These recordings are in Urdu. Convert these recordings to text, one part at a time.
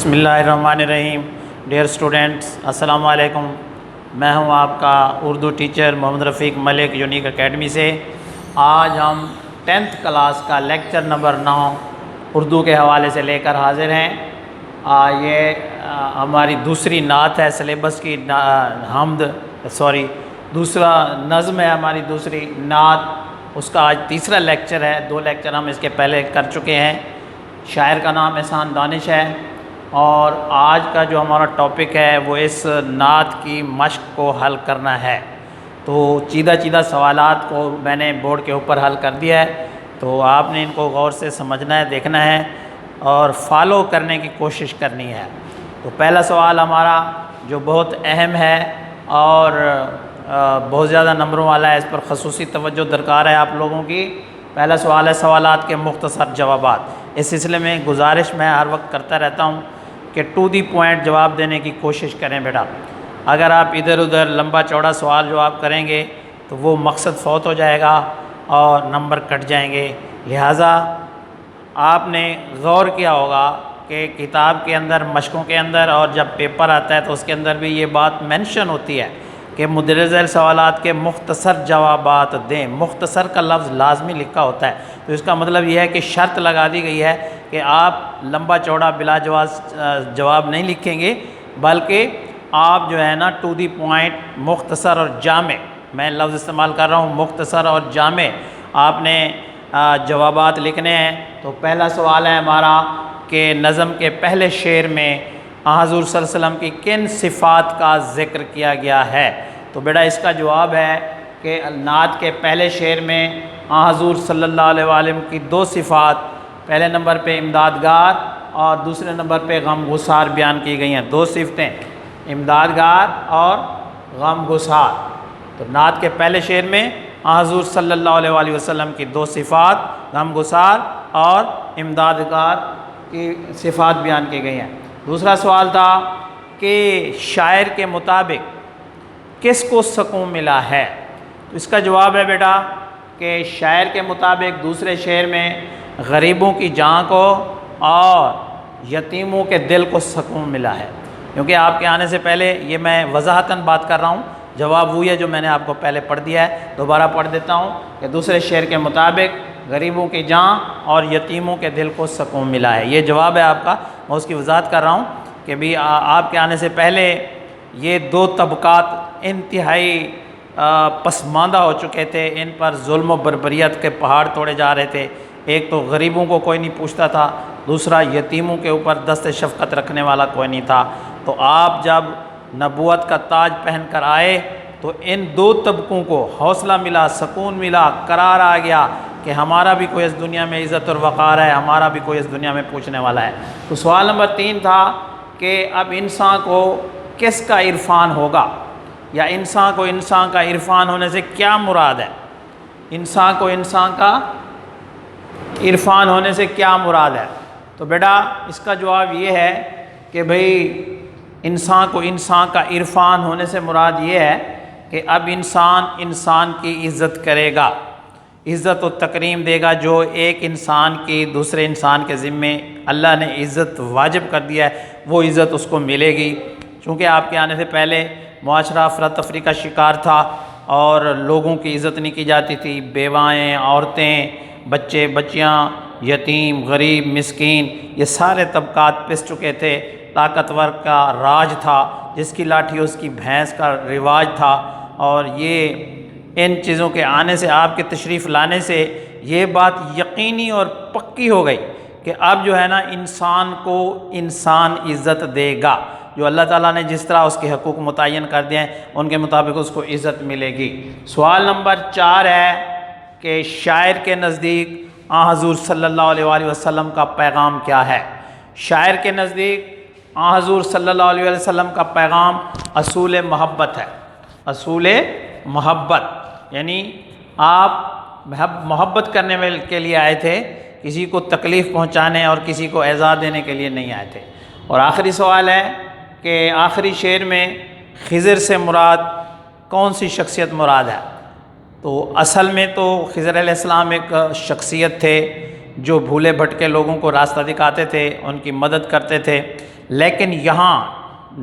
بسم اللہ الرحمن الرحیم۔ ڈیئر اسٹوڈنٹس، السلام علیکم۔ میں ہوں آپ کا اردو ٹیچر محمد رفیق ملک، یونیک اکیڈمی سے۔ آج ہم 10th کلاس کا لیکچر نمبر 9 اردو کے حوالے سے لے کر حاضر ہیں۔ یہ ہماری دوسری نعت ہے سلیبس کی، دوسرا نظم ہے ہماری دوسری نعت، اس کا آج تیسرا لیکچر ہے۔ 2 لیکچر ہم اس کے پہلے کر چکے ہیں۔ شاعر کا نام احسان دانش ہے، اور آج کا جو ہمارا ٹاپک ہے وہ اس نعت کی مشق کو حل کرنا ہے۔ تو چیدہ سوالات کو میں نے بورڈ کے اوپر حل کر دیا ہے، تو آپ نے ان کو غور سے سمجھنا ہے، دیکھنا ہے اور فالو کرنے کی کوشش کرنی ہے۔ تو پہلا سوال ہمارا جو بہت اہم ہے اور بہت زیادہ نمبروں والا ہے، اس پر خصوصی توجہ درکار ہے آپ لوگوں کی۔ پہلا سوال ہے سوالات کے مختصر جوابات۔ اس سلسلے میں گزارش میں ہر وقت کرتا رہتا ہوں کہ ٹو دی پوائنٹ جواب دینے کی کوشش کریں بیٹا۔ اگر آپ ادھر ادھر لمبا چوڑا سوال جواب کریں گے تو وہ مقصد فوت ہو جائے گا اور نمبر کٹ جائیں گے۔ لہٰذا آپ نے غور کیا ہوگا کہ کتاب کے اندر، مشقوں کے اندر، اور جب پیپر آتا ہے تو اس کے اندر بھی یہ بات مینشن ہوتی ہے کہ مندرجہ ذیل سوالات کے مختصر جوابات دیں۔ مختصر کا لفظ لازمی لکھا ہوتا ہے، تو اس کا مطلب یہ ہے کہ شرط لگا دی گئی ہے کہ آپ لمبا چوڑا بلا جواب نہیں لکھیں گے، بلکہ آپ جو ہے نا ٹو دی پوائنٹ، مختصر اور جامع، میں لفظ استعمال کر رہا ہوں مختصر اور جامع، آپ نے جوابات لکھنے ہیں۔ تو پہلا سوال ہے ہمارا کہ نظم کے پہلے شعر میں حضور صلی اللہ علیہ وسلم کی کن صفات کا ذکر کیا گیا ہے؟ تو بیٹا اس کا جواب ہے کہ نعت کے پہلے شعر میں حضور صلی اللہ علیہ وسلم کی 2 صفات، پہلے نمبر پہ امدادگار اور دوسرے نمبر پہ غم گسار بیان کی گئی ہیں۔ 2 صفتیں، امدادگار اور غم گسار۔ تو نعت کے پہلے شعر میں حضور صلی اللہ علیہ وسلم کی 2 صفات، غم گسار اور امدادگار کی صفات بیان کی گئی ہیں۔ دوسرا سوال تھا کہ شاعر کے مطابق کس کو سکون ملا ہے؟ تو اس کا جواب ہے بیٹا کہ شاعر کے مطابق دوسرے شعر میں غریبوں کی جان کو اور یتیموں کے دل کو سکون ملا ہے۔ کیونکہ آپ کے آنے سے پہلے یہ میں وضاحتاً بات کر رہا ہوں، جواب وہی ہے جو میں نے آپ کو پہلے پڑھ دیا ہے، دوبارہ پڑھ دیتا ہوں کہ دوسرے شعر کے مطابق غریبوں کی جان اور یتیموں کے دل کو سکون ملا ہے۔ یہ جواب ہے آپ کا، میں اس کی وضاحت کر رہا ہوں کہ بھی آپ کے آنے سے پہلے یہ 2 طبقات انتہائی پسماندہ ہو چکے تھے، ان پر ظلم و بربریت کے پہاڑ توڑے جا رہے تھے۔ ایک تو غریبوں کو کوئی نہیں پوچھتا تھا، دوسرا یتیموں کے اوپر دست شفقت رکھنے والا کوئی نہیں تھا۔ تو آپ جب نبوت کا تاج پہن کر آئے تو ان 2 طبقوں کو حوصلہ ملا، سکون ملا، قرار آ گیا کہ ہمارا بھی کوئی اس دنیا میں عزت اور وقار ہے، ہمارا بھی کوئی اس دنیا میں پوچھنے والا ہے۔ تو سوال نمبر 3 تھا کہ اب انسان کو کس کا عرفان ہوگا، یا انسان کو انسان کا عرفان ہونے سے کیا مراد ہے؟ انسان کو انسان کا عرفان ہونے سے کیا مراد ہے؟ تو بیٹا اس کا جواب یہ ہے کہ بھئی انسان کو انسان کا عرفان ہونے سے مراد یہ ہے کہ اب انسان کی عزت کرے گا، عزت و تکریم دے گا۔ جو ایک انسان کی دوسرے انسان کے ذمے اللہ نے عزت واجب کر دیا ہے، وہ عزت اس کو ملے گی۔ چونکہ آپ کے آنے سے پہلے معاشرہ افراتفری کا شکار تھا اور لوگوں کی عزت نہیں کی جاتی تھی، بیوائیں، عورتیں، بچے بچیاں، یتیم، غریب، مسکین، یہ سارے طبقات پس چکے تھے۔ طاقتور کا راج تھا، جس کی لاٹھی اس کی بھینس کا رواج تھا، اور یہ ان چیزوں کے آنے سے، آپ کے تشریف لانے سے یہ بات یقینی اور پکی ہو گئی کہ اب جو ہے نا انسان کو انسان عزت دے گا۔ جو اللہ تعالیٰ نے جس طرح اس کے حقوق متعین کر دیے ہیں ان کے مطابق اس کو عزت ملے گی۔ سوال نمبر 4 ہے کہ شاعر کے نزدیک حضور صلی اللہ علیہ وسلم کا پیغام کیا ہے؟ شاعر کے نزدیک حضور صلی اللہ علیہ وسلم کا پیغام اصول محبت ہے۔ اصول محبت یعنی آپ محبت کرنے کے لیے آئے تھے، کسی کو تکلیف پہنچانے اور کسی کو ایذا دینے کے لیے نہیں آئے تھے۔ اور آخری سوال ہے کہ آخری شعر میں خضر سے مراد کون سی شخصیت مراد ہے؟ تو اصل میں تو خضر علیہ السلام ایک شخصیت تھے جو بھولے بھٹکے لوگوں کو راستہ دکھاتے تھے، ان کی مدد کرتے تھے، لیکن یہاں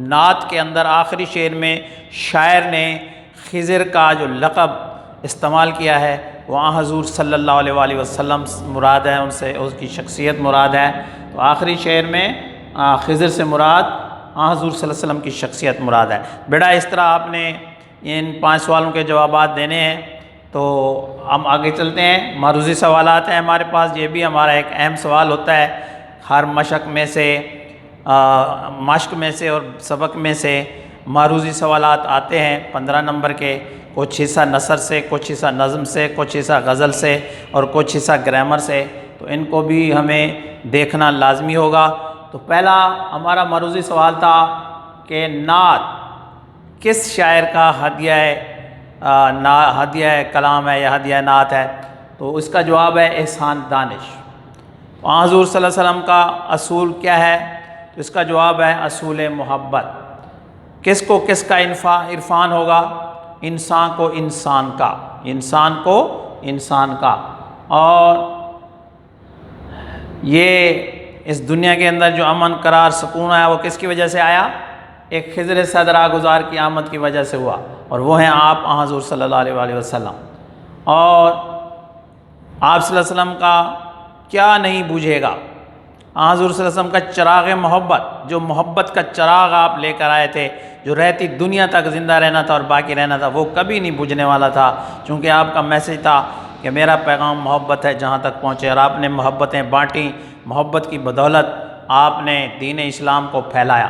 نعت کے اندر آخری شعر میں شاعر نے خضر کا جو لقب استعمال کیا ہے وہاں حضور صلی اللہ علیہ وآلہ وسلم مراد ہے، ان سے اس کی شخصیت مراد ہے۔ تو آخری شعر میں خضر سے مراد حضور صلی اللہ علیہ وسلم کی شخصیت مراد ہے۔ بیٹا اس طرح آپ نے ان 5 سوالوں کے جوابات دینے ہیں۔ تو ہم آگے چلتے ہیں، معروضی سوالات ہیں ہمارے پاس، یہ بھی ہمارا ایک اہم سوال ہوتا ہے ہر مشق میں سے اور سبق میں سے معروضی سوالات آتے ہیں 15 نمبر کے، کچھ حصہ نثر سے، کچھ حصہ نظم سے، کچھ حصہ غزل سے اور کچھ حصہ گرامر سے، تو ان کو بھی ہمیں دیکھنا لازمی ہوگا۔ تو پہلا ہمارا معروضی سوال تھا کہ نعت کس شاعر کا ہدیہ کلام ہے یا ہدیہ نعت ہے؟ تو اس کا جواب ہے احسان دانش۔ حضور صلی اللہ علیہ وسلم کا اصول کیا ہے؟ تو اس کا جواب ہے اصول محبت۔ کس کو کس کا عرفان ہوگا؟ انسان کو انسان کا، انسان کو انسان کا۔ اور یہ اس دنیا کے اندر جو امن قرار سکون آیا وہ کس کی وجہ سے آیا؟ ایک خضر صدرہ گزار کی آمد کی وجہ سے ہوا، اور وہ ہیں آپ حضور صلی اللہ علیہ وآلہ وسلم۔ اور آپ صلی اللہ علیہ وسلم کا کیا نہیں بوجھے گا؟ حضور صلی اللہ علیہ وسلم کا چراغ محبت، جو محبت کا چراغ آپ لے کر آئے تھے، جو رہتی دنیا تک زندہ رہنا تھا اور باقی رہنا تھا، وہ کبھی نہیں بجھنے والا تھا، چونکہ آپ کا میسج تھا کہ میرا پیغام محبت ہے جہاں تک پہنچے، اور آپ نے محبتیں بانٹیں، محبت کی بدولت آپ نے دین اسلام کو پھیلایا۔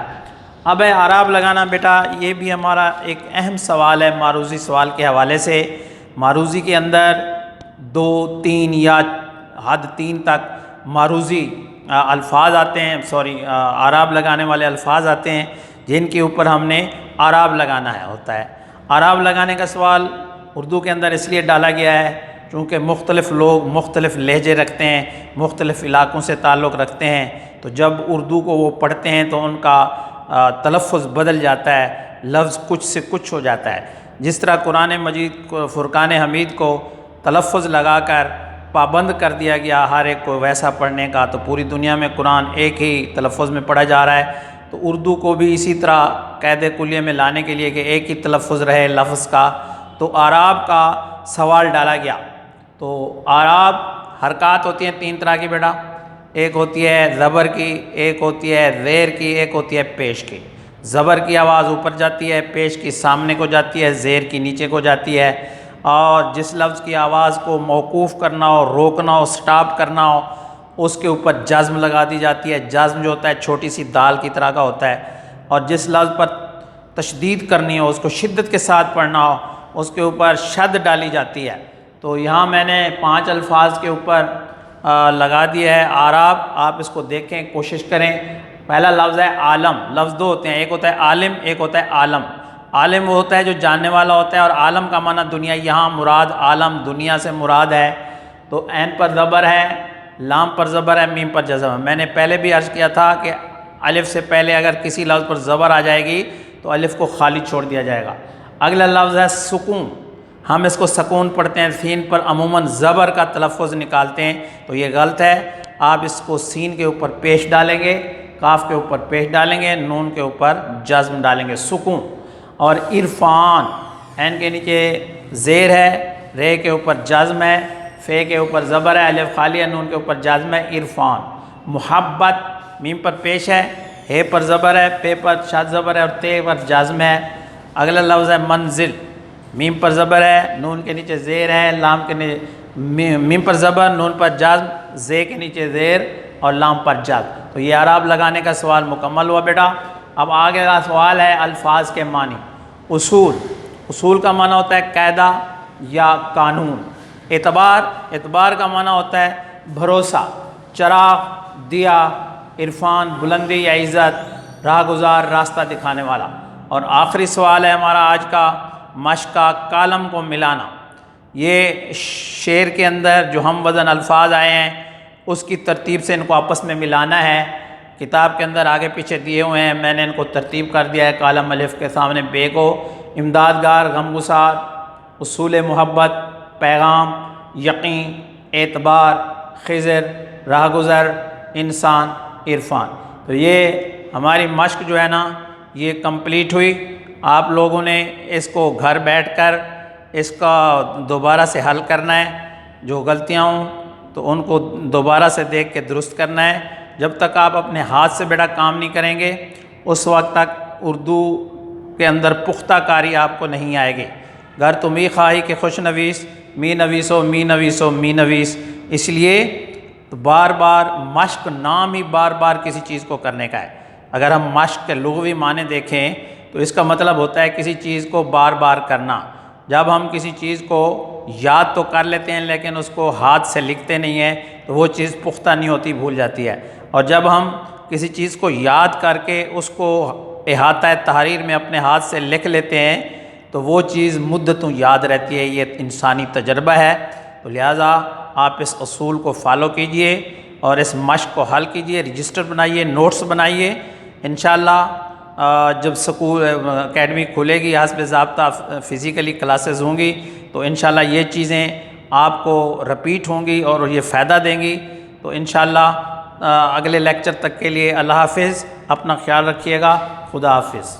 اب ہے اعراب لگانا، بیٹا یہ بھی ہمارا ایک اہم سوال ہے معروضی سوال کے حوالے سے۔ معروضی کے اندر 2، 3 یا حد 3 تک معروضی الفاظ آتے ہیں، اعراب لگانے والے الفاظ آتے ہیں جن کے اوپر ہم نے اعراب لگانا ہوتا ہے۔ اعراب لگانے کا سوال اردو کے اندر اس لیے ڈالا گیا ہے چونکہ مختلف لوگ مختلف لہجے رکھتے ہیں، مختلف علاقوں سے تعلق رکھتے ہیں، تو جب اردو کو وہ پڑھتے ہیں تو ان کا تلفظ بدل جاتا ہے، لفظ کچھ سے کچھ ہو جاتا ہے۔ جس طرح قرآن مجید کو، فرقان حمید کو تلفظ لگا کر پابند کر دیا گیا ہر ایک کو ویسا پڑھنے کا، تو پوری دنیا میں قرآن ایک ہی تلفظ میں پڑھا جا رہا ہے۔ تو اردو کو بھی اسی طرح قید کلیہ میں لانے کے لیے کہ ایک ہی تلفظ رہے لفظ کا، تو اعراب کا سوال ڈالا گیا۔ تو اعراب حرکات ہوتی ہیں 3 طرح کی بیٹا، ایک ہوتی ہے زبر کی، ایک ہوتی ہے زیر کی، ایک ہوتی ہے پیش کی۔ زبر کی آواز اوپر جاتی ہے، پیش کی سامنے کو جاتی ہے، زیر کی نیچے کو جاتی ہے۔ اور جس لفظ کی آواز کو موقوف کرنا ہو، روکنا ہو، سٹاپ کرنا ہو، اس کے اوپر جزم لگا دی جاتی ہے۔ جزم جو ہوتا ہے چھوٹی سی دال کی طرح کا ہوتا ہے، اور جس لفظ پر تشدید کرنی ہو، اس کو شدت کے ساتھ پڑھنا ہو، اس کے اوپر شد ڈالی جاتی ہے۔ تو یہاں میں نے 5 الفاظ کے اوپر لگا دیا ہے اعراب، آپ اس کو دیکھیں، کوشش کریں۔ پہلا لفظ ہے عالم۔ لفظ 2 ہوتے ہیں، ایک ہوتا ہے عالم، ایک ہوتا ہے عالم۔ عالم وہ ہوتا ہے جو جاننے والا ہوتا ہے، اور عالم کا معنی دنیا، یہاں مراد عالم دنیا سے مراد ہے۔ تو عین پر زبر ہے، لام پر زبر ہے، میم پر جزم ہے۔ میں نے پہلے بھی عرض کیا تھا کہ الف سے پہلے اگر کسی لفظ پر زبر آ جائے گی تو الف کو خالی چھوڑ دیا جائے گا۔ اگلا لفظ ہے سکون، ہم اس کو سکون پڑھتے ہیں، سین پر عموماً زبر کا تلفظ نکالتے ہیں، تو یہ غلط ہے۔ آپ اس کو سین کے اوپر پیش ڈالیں گے، کاف کے اوپر پیش ڈالیں گے، نون کے اوپر جزم ڈالیں گے، سکون۔ اور عرفان، عین کے نیچے زیر ہے، رے کے اوپر جزم ہے، فے کے اوپر زبر ہے، الف خالی ہے، نون کے اوپر جزم ہے، عرفان۔ محبت، میم پر پیش ہے، ہے پر زبر ہے، پے پر شاد زبر ہے، اور تے پر جزم ہے۔ اگلا لفظ ہے منزل، میم پر زبر ہے، نون کے نیچے زیر ہے، لام کے نیچے میم پر زبر، نون پر جزم، زے کے نیچے زیر اور لام پر جزم۔ تو یہ اعراب لگانے کا سوال مکمل ہوا بیٹا۔ اب آگے کا سوال ہے الفاظ کے معنی۔ اصول، اصول کا معنی ہوتا ہے قاعدہ یا قانون۔ اعتبار کا معنی ہوتا ہے بھروسہ، چراغ، دیا، عرفان، بلندی یا عزت، راہ گزار، راستہ دکھانے والا۔ اور آخری سوال ہے ہمارا آج کا، مشق کا کالم کو ملانا۔ یہ شعر کے اندر جو ہم وزن الفاظ آئے ہیں اس کی ترتیب سے ان کو آپس میں ملانا ہے۔ کتاب کے اندر آگے پیچھے دیے ہوئے ہیں، میں نے ان کو ترتیب کر دیا ہے کالم الف کے سامنے بے کو۔ امدادگار، غمگسار، اصول محبت، پیغام، یقین، اعتبار، خضر، راہ گزر، انسان، عرفان۔ تو یہ ہماری مشق جو ہے نا یہ کمپلیٹ ہوئی. آپ لوگوں نے اس کو گھر بیٹھ کر اس کا دوبارہ سے حل کرنا ہے. جو غلطیاں ہوں تو ان کو دوبارہ سے دیکھ کے درست کرنا ہے. جب تک آپ اپنے ہاتھ سے بیٹا کام نہیں کریں گے اس وقت تک اردو کے اندر پختہ کاری آپ کو نہیں آئے گی. گر تو می خواہی کہ خوش نویس می نویسو می نویسو می نویس. اس لیے تو بار بار مشق نام ہی بار بار کسی چیز کو کرنے کا ہے. اگر ہم مشق کے لغوی معنی دیکھیں تو اس کا مطلب ہوتا ہے کسی چیز کو بار بار کرنا. جب ہم کسی چیز کو یاد تو کر لیتے ہیں لیکن اس کو ہاتھ سے لکھتے نہیں ہیں تو وہ چیز پختہ نہیں ہوتی, بھول جاتی ہے. اور جب ہم کسی چیز کو یاد کر کے اس کو احاطہ تحریر میں اپنے ہاتھ سے لکھ لیتے ہیں تو وہ چیز مدتوں یاد رہتی ہے. یہ انسانی تجربہ ہے. تو لہٰذا آپ اس اصول کو فالو کیجئے اور اس مشق کو حل کیجئے. رجسٹر بنائیے, نوٹس بنائیے. انشاءاللہ جب سکول اکیڈمی کھلے گی, حسب ضابطہ فزیکلی کلاسز ہوں گی تو انشاءاللہ یہ چیزیں آپ کو رپیٹ ہوں گی اور یہ فائدہ دیں گی. تو انشاءاللہ اگلے لیکچر تک کے لیے اللہ حافظ. اپنا خیال رکھیے گا. خدا حافظ.